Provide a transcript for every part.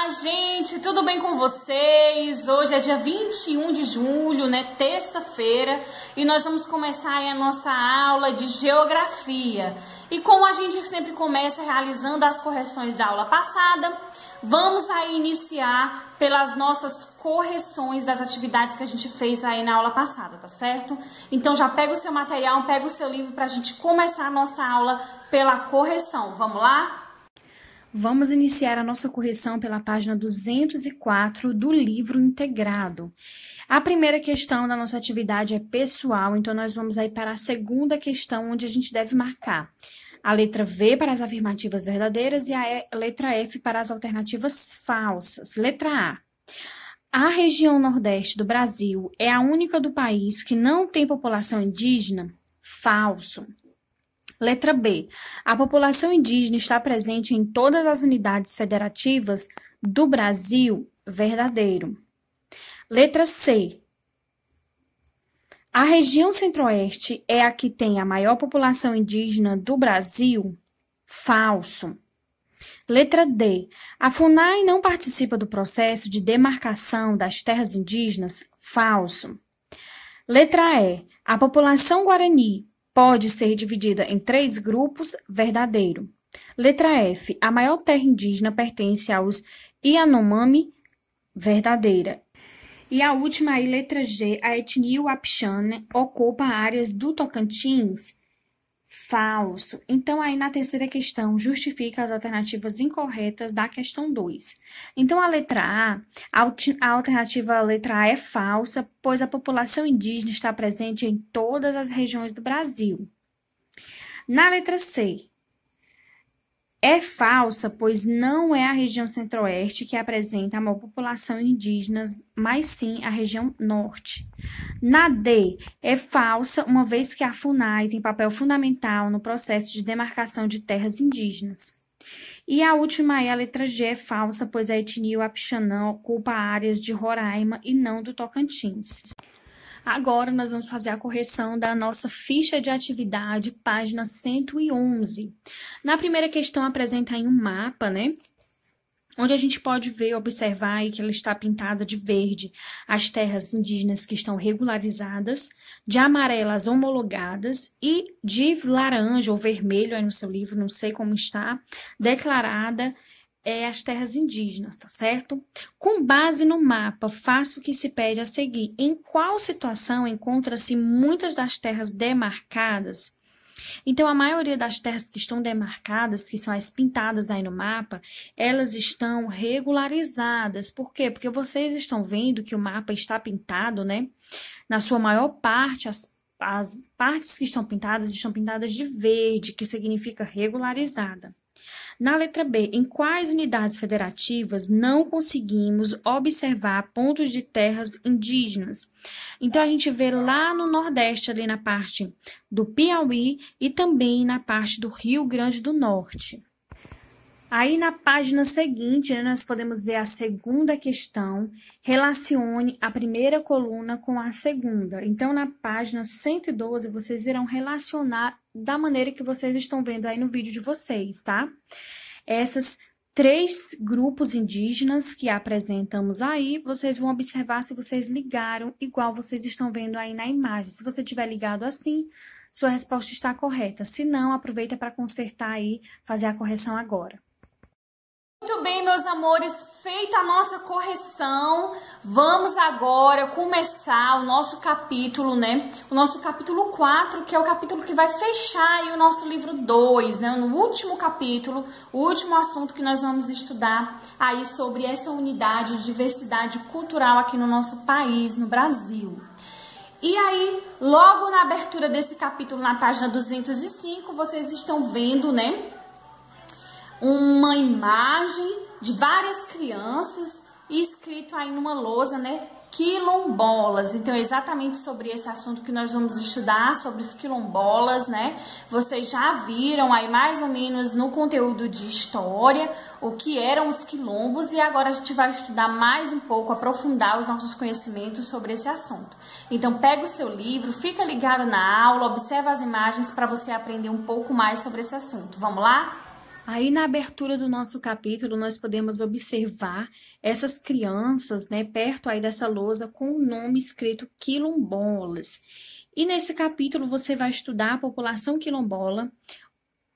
Olá, gente, tudo bem com vocês? Hoje é dia 21 de julho, né, terça-feira, e nós vamos começar aí a nossa aula de geografia. E como a gente sempre começa realizando as correções da aula passada, vamos aí iniciar pelas nossas correções das atividades que a gente fez aí na aula passada, tá certo? Então já pega o seu material, pega o seu livro para a gente começar a nossa aula pela correção. Vamos lá? Vamos iniciar a nossa correção pela página 204 do livro integrado. A primeira questão da nossa atividade é pessoal, então nós vamos aí para a segunda questão, onde a gente deve marcar a letra V para as afirmativas verdadeiras e a letra F para as alternativas falsas. Letra A. A região nordeste do Brasil é a única do país que não tem população indígena? Falso. Letra B. A população indígena está presente em todas as unidades federativas do Brasil? Verdadeiro. Letra C. A região centro-oeste é a que tem a maior população indígena do Brasil? Falso. Letra D. A FUNAI não participa do processo de demarcação das terras indígenas? Falso. Letra E. A população guarani pode ser dividida em 3 grupos? Verdadeiro. Letra F. A maior terra indígena pertence aos Yanomami? Verdadeira. E a última aí, letra G. A etnia Wapixana ocupa áreas do Tocantins? Falso. Então, aí na terceira questão, justifica as alternativas incorretas da questão 2. Então, a letra a alternativa letra A é falsa, pois a população indígena está presente em todas as regiões do Brasil. Na letra C, é falsa, pois não é a região centro-oeste que apresenta a maior população indígena, mas sim a região norte. Na D, é falsa, uma vez que a FUNAI tem papel fundamental no processo de demarcação de terras indígenas. E a última aí, a letra G, é falsa, pois a etnia Wapixanã ocupa áreas de Roraima e não do Tocantins. Agora, nós vamos fazer a correção da nossa ficha de atividade, página 111. Na primeira questão, apresenta aí um mapa, né? Onde a gente pode ver, observar aí que ela está pintada de verde as terras indígenas que estão regularizadas, de amarelo as homologadas e de laranja ou vermelho, aí no seu livro, não sei como está, declarada as terras indígenas, tá certo? Com base no mapa, faça o que se pede a seguir. Em qual situação encontra-se muitas das terras demarcadas? Então, a maioria das terras que estão demarcadas, que são as pintadas aí no mapa, elas estão regularizadas. Por quê? Porque vocês estão vendo que o mapa está pintado, né? Na sua maior parte, as partes que estão pintadas de verde, que significa regularizada. Na letra B, em quais unidades federativas não conseguimos observar pontos de terras indígenas? Então, a gente vê lá no Nordeste, ali na parte do Piauí e também na parte do Rio Grande do Norte. Aí, na página seguinte, né, nós podemos ver a segunda questão, relacione a primeira coluna com a segunda. Então, na página 112, vocês irão relacionar da maneira que vocês estão vendo aí no vídeo de vocês, tá? Essas 3 grupos indígenas que apresentamos aí, vocês vão observar se vocês ligaram igual vocês estão vendo aí na imagem. Se você tiver ligado assim, sua resposta está correta. Se não, aproveita para consertar aí, fazer a correção agora. Muito bem, meus amores, feita a nossa correção, vamos agora começar o nosso capítulo, né? O nosso capítulo 4, que é o capítulo que vai fechar aí o nosso livro 2, né? No último capítulo, o último assunto que nós vamos estudar aí sobre essa unidade de diversidade cultural aqui no nosso país, no Brasil. E aí, logo na abertura desse capítulo, na página 205, vocês estão vendo, né? Uma imagem de várias crianças e escrito aí numa lousa, né, quilombolas. Então, é exatamente sobre esse assunto que nós vamos estudar, sobre os quilombolas, né? Vocês já viram aí mais ou menos no conteúdo de história o que eram os quilombos e agora a gente vai estudar mais um pouco, aprofundar os nossos conhecimentos sobre esse assunto. Então, pega o seu livro, fica ligado na aula, observa as imagens para você aprender um pouco mais sobre esse assunto. Vamos lá? Aí, na abertura do nosso capítulo, nós podemos observar essas crianças, né, perto aí dessa lousa com o nome escrito quilombolas. E nesse capítulo você vai estudar a população quilombola,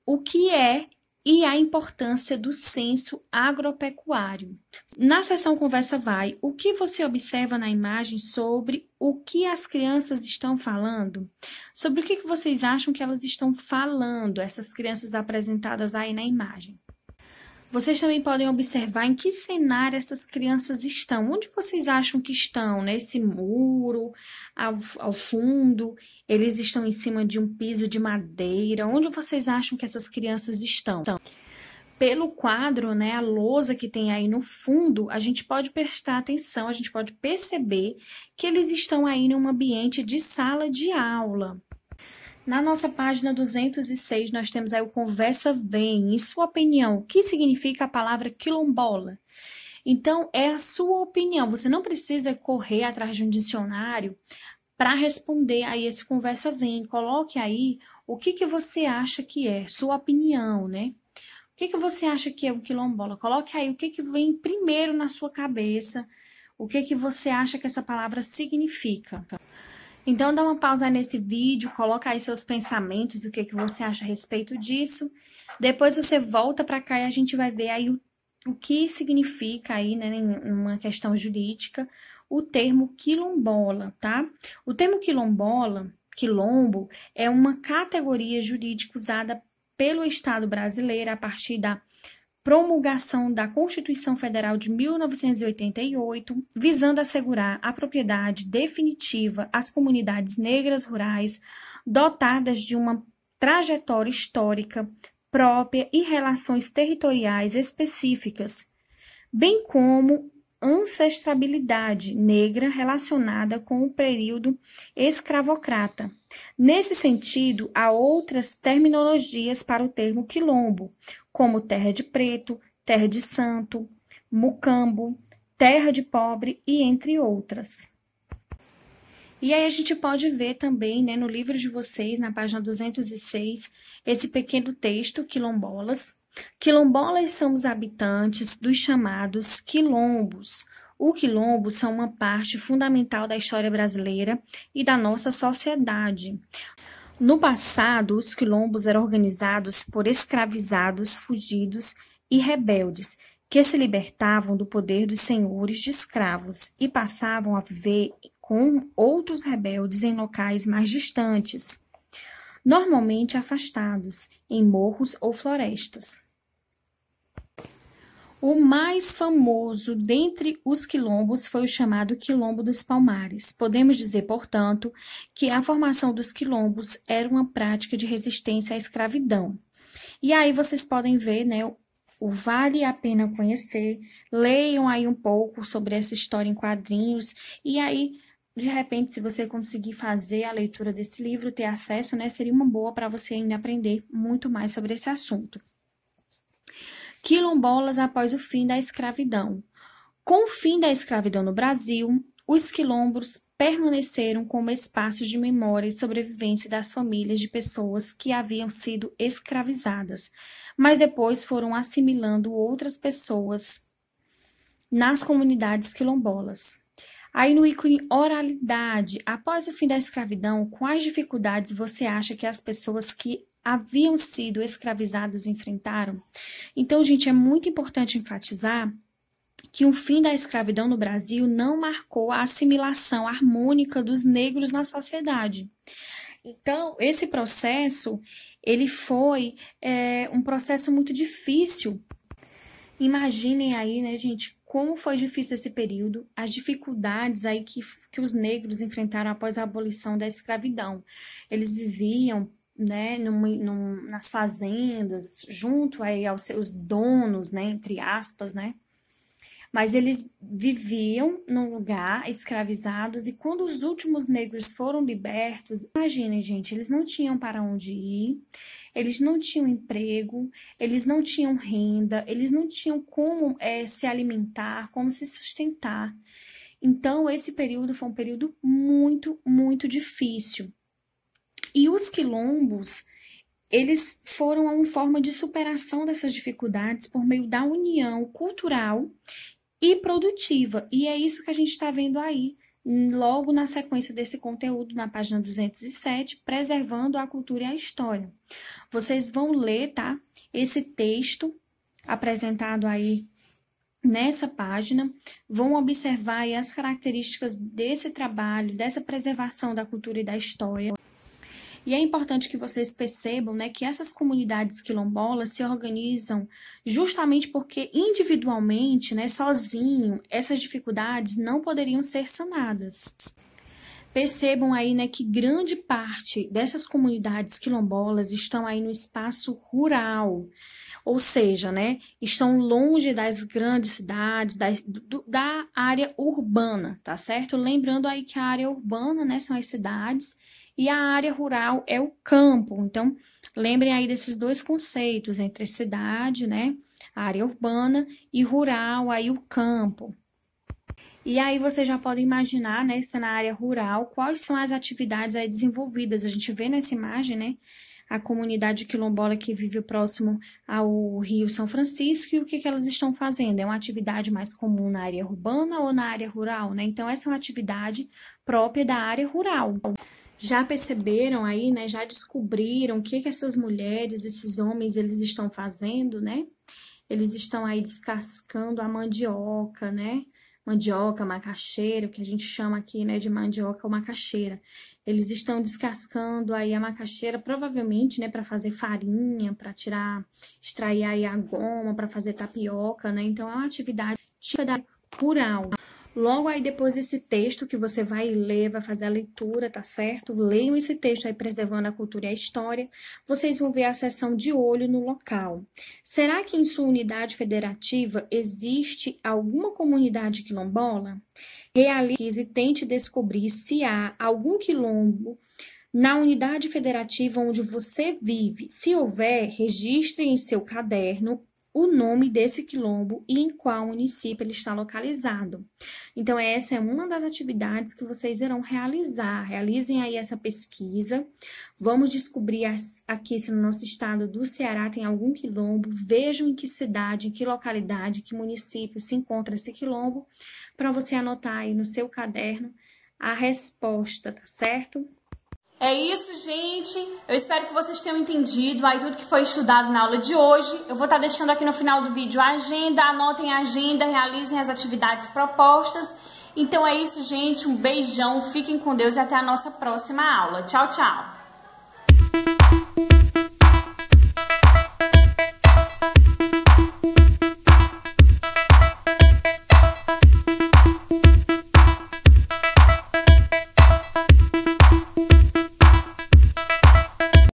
o que é e a importância do censo agropecuário. Na seção Conversa Vai, o que você observa na imagem sobre o que as crianças estão falando? Sobre o que vocês acham que elas estão falando, essas crianças apresentadas aí na imagem? Vocês também podem observar em que cenário essas crianças estão. Onde vocês acham que estão? Nesse muro, ao fundo? Eles estão em cima de um piso de madeira? Onde vocês acham que essas crianças estão? Pelo quadro, né, a lousa que tem aí no fundo, a gente pode prestar atenção, a gente pode perceber que eles estão aí num ambiente de sala de aula. Na nossa página 206, nós temos aí o Conversa Vem. Em sua opinião, o que significa a palavra quilombola? Então, é a sua opinião. Você não precisa correr atrás de um dicionário para responder aí esse Conversa Vem. Coloque aí o que você acha que é, sua opinião, né? O que você acha que é o quilombola? Coloque aí o que vem primeiro na sua cabeça, o que você acha que essa palavra significa. Então, dá uma pausa nesse vídeo, coloca aí seus pensamentos, o que você acha a respeito disso. Depois você volta para cá e a gente vai ver aí o que significa aí, né, numa questão jurídica, o termo quilombola, tá? O termo quilombola, quilombo, é uma categoria jurídica usada pelo Estado brasileiro a partir da promulgação da Constituição Federal de 1988, visando assegurar a propriedade definitiva às comunidades negras rurais dotadas de uma trajetória histórica própria e relações territoriais específicas, bem como ancestrabilidade negra relacionada com o período escravocrata. Nesse sentido, há outras terminologias para o termo quilombo, como terra de preto, terra de santo, mucambo, terra de pobre e entre outras. E aí a gente pode ver também, né, no livro de vocês, na página 206, esse pequeno texto, quilombolas. Quilombolas são os habitantes dos chamados quilombos. Os quilombos são uma parte fundamental da história brasileira e da nossa sociedade. No passado, os quilombos eram organizados por escravizados, fugidos e rebeldes, que se libertavam do poder dos senhores de escravos e passavam a viver com outros rebeldes em locais mais distantes, normalmente afastados, em morros ou florestas. O mais famoso dentre os quilombos foi o chamado Quilombo dos Palmares. Podemos dizer, portanto, que a formação dos quilombos era uma prática de resistência à escravidão. E aí vocês podem ver, né, o Vale a Pena Conhecer, leiam aí um pouco sobre essa história em quadrinhos, e aí, de repente, se você conseguir fazer a leitura desse livro, ter acesso, né, seria uma boa para você ainda aprender muito mais sobre esse assunto. Quilombolas após o fim da escravidão. Com o fim da escravidão no Brasil, os quilombos permaneceram como espaços de memória e sobrevivência das famílias de pessoas que haviam sido escravizadas, mas depois foram assimilando outras pessoas nas comunidades quilombolas. Aí no ícone oralidade, após o fim da escravidão, quais dificuldades você acha que as pessoas que haviam sido escravizadas enfrentaram? Então, gente, é muito importante enfatizar que o fim da escravidão no Brasil não marcou a assimilação harmônica dos negros na sociedade. Então, esse processo, ele foi um processo muito difícil. Imaginem aí, né, gente, como foi difícil esse período, as dificuldades aí que os negros enfrentaram após a abolição da escravidão. Eles viviam, né, nas fazendas, junto aí aos seus donos, né, entre aspas, né, mas eles viviam num lugar escravizados e quando os últimos negros foram libertos, imaginem, gente, eles não tinham para onde ir, eles não tinham emprego, eles não tinham renda, eles não tinham como se alimentar, como se sustentar. Então, esse período foi um período muito, muito difícil. E os quilombos, eles foram uma forma de superação dessas dificuldades por meio da união cultural e produtiva. E é isso que a gente está vendo aí, logo na sequência desse conteúdo, na página 207, preservando a cultura e a história. Vocês vão ler, tá? Esse texto apresentado aí nessa página, vão observar aí as características desse trabalho, dessa preservação da cultura e da história. E é importante que vocês percebam, né, que essas comunidades quilombolas se organizam justamente porque individualmente, né, sozinho, essas dificuldades não poderiam ser sanadas. Percebam aí, né, que grande parte dessas comunidades quilombolas estão aí no espaço rural, ou seja, né, estão longe das grandes cidades, da área urbana, tá certo? Lembrando aí que a área urbana, né, são as cidades, e a área rural é o campo. Então, lembrem aí desses dois conceitos, entre cidade, né, a área urbana, e rural, aí o campo. E aí vocês já podem imaginar, né, se na área rural, quais são as atividades aí desenvolvidas. A gente vê nessa imagem, né, a comunidade quilombola que vive próximo ao Rio São Francisco, e o que elas estão fazendo? É uma atividade mais comum na área urbana ou na área rural, né? Então, essa é uma atividade própria da área rural. Já perceberam aí, né? Já descobriram o que essas mulheres, esses homens, eles estão fazendo, né? Eles estão aí descascando a mandioca, né? Mandioca, macaxeira, o que a gente chama aqui, né, de mandioca ou macaxeira. Eles estão descascando aí a macaxeira, provavelmente, né, para fazer farinha, para extrair aí a goma, para fazer tapioca, né? Então, é uma atividade típica rural. Logo aí, depois desse texto que você vai ler, vai fazer a leitura, tá certo? Leiam esse texto aí, Preservando a Cultura e a História. Vocês vão ver a seção de olho no local. Será que em sua unidade federativa existe alguma comunidade quilombola? Realize e tente descobrir se há algum quilombo na unidade federativa onde você vive. Se houver, registre em seu caderno o nome desse quilombo e em qual município ele está localizado. Então, essa é uma das atividades que vocês irão realizar. Realizem aí essa pesquisa. Vamos descobrir aqui se no nosso estado do Ceará tem algum quilombo. Vejam em que cidade, em que localidade, que município se encontra esse quilombo, para você anotar aí no seu caderno a resposta, tá certo? É isso, gente. Eu espero que vocês tenham entendido aí tudo que foi estudado na aula de hoje. Eu vou estar deixando aqui no final do vídeo a agenda. Anotem a agenda, realizem as atividades propostas. Então é isso, gente. Um beijão, fiquem com Deus e até a nossa próxima aula. Tchau, tchau.